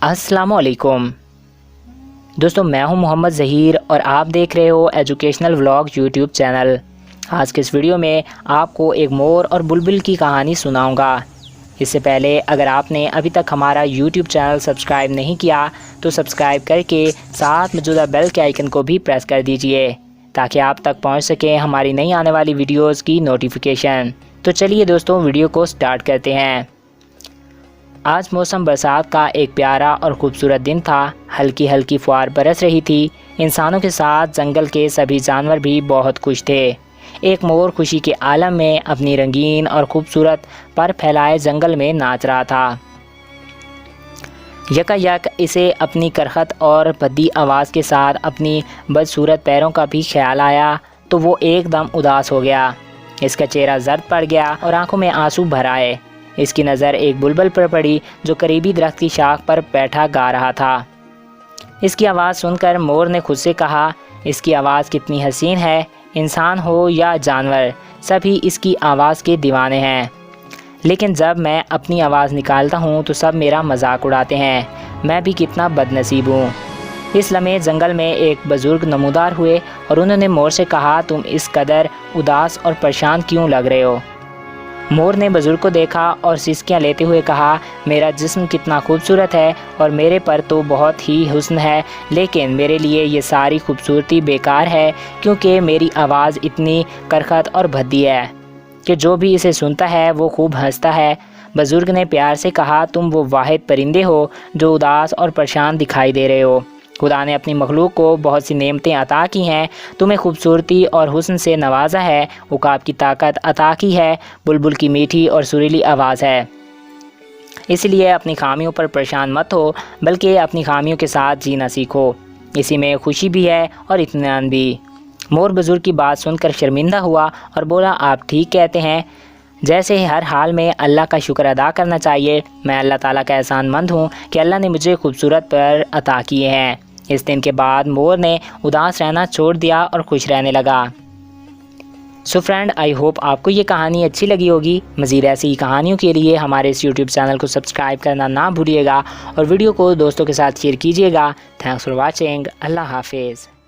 السلام علیکم دوستوں، میں ہوں محمد ظہیر اور آپ دیکھ رہے ہو ایجوکیشنل ولاگ یوٹیوب چینل۔ آج کے اس ویڈیو میں آپ کو ایک مور اور بلبل کی کہانی سناؤں گا۔ اس سے پہلے اگر آپ نے ابھی تک ہمارا یوٹیوب چینل سبسکرائب نہیں کیا تو سبسکرائب کر کے ساتھ موجودہ بیل کے آئیکن کو بھی پریس کر دیجئے تاکہ آپ تک پہنچ سکے ہماری نئی آنے والی ویڈیوز کی نوٹیفیکیشن۔ تو چلیے دوستوں، ویڈیو کو سٹارٹ کرتے ہیں۔ آج موسم برسات کا ایک پیارا اور خوبصورت دن تھا۔ ہلکی ہلکی فوار برس رہی تھی۔ انسانوں کے ساتھ جنگل کے سبھی جانور بھی بہت خوش تھے۔ ایک مور خوشی کے عالم میں اپنی رنگین اور خوبصورت پر پھیلائے جنگل میں ناچ رہا تھا۔ یکا یک اسے اپنی کرخت اور بھدی آواز کے ساتھ اپنی بدصورت پیروں کا بھی خیال آیا تو وہ ایک دم اداس ہو گیا۔ اس کا چہرہ زرد پڑ گیا اور آنکھوں میں آنسو بھر آئے۔ اس کی نظر ایک بلبل پر پڑی جو قریبی درخت کی شاخ پر بیٹھا گا رہا تھا۔ اس کی آواز سن کر مور نے خود سے کہا، اس کی آواز کتنی حسین ہے، انسان ہو یا جانور سبھی اس کی آواز کے دیوانے ہیں، لیکن جب میں اپنی آواز نکالتا ہوں تو سب میرا مذاق اڑاتے ہیں، میں بھی کتنا بد نصیب ہوں۔ اس لمحے جنگل میں ایک بزرگ نمودار ہوئے اور انہوں نے مور سے کہا، تم اس قدر اداس اور پریشان کیوں لگ رہے ہو؟ مور نے بزرگ کو دیکھا اور سسکیاں لیتے ہوئے کہا، میرا جسم کتنا خوبصورت ہے اور میرے پر تو بہت ہی حسن ہے، لیکن میرے لیے یہ ساری خوبصورتی بیکار ہے کیونکہ میری آواز اتنی کرخت اور بھدی ہے کہ جو بھی اسے سنتا ہے وہ خوب ہنستا ہے۔ بزرگ نے پیار سے کہا، تم وہ واحد پرندے ہو جو اداس اور پریشان دکھائی دے رہے ہو۔ خدا نے اپنی مخلوق کو بہت سی نعمتیں عطا کی ہیں، تمہیں خوبصورتی اور حسن سے نوازا ہے، عقاب کی طاقت عطا کی ہے، بلبل کی میٹھی اور سریلی آواز ہے، اس لیے اپنی خامیوں پر پریشان مت ہو بلکہ اپنی خامیوں کے ساتھ جینا سیکھو، اسی میں خوشی بھی ہے اور اطمینان بھی۔ مور بزرگ کی بات سن کر شرمندہ ہوا اور بولا، آپ ٹھیک کہتے ہیں، جیسے ہر حال میں اللہ کا شکر ادا کرنا چاہیے۔ میں اللہ تعالیٰ کا احسان مند ہوں کہ اللہ نے مجھے خوبصورت پر عطا کیے ہیں۔ اس دن کے بعد مور نے اداس رہنا چھوڑ دیا اور خوش رہنے لگا۔ سو فرینڈ، آئی ہوپ آپ کو یہ کہانی اچھی لگی ہوگی۔ مزید ایسی کہانیوں کے لیے ہمارے اس یوٹیوب چینل کو سبسکرائب کرنا نہ بھولیے گا اور ویڈیو کو دوستوں کے ساتھ شیئر کیجیے گا۔ Thanks for watching. اللہ حافظ۔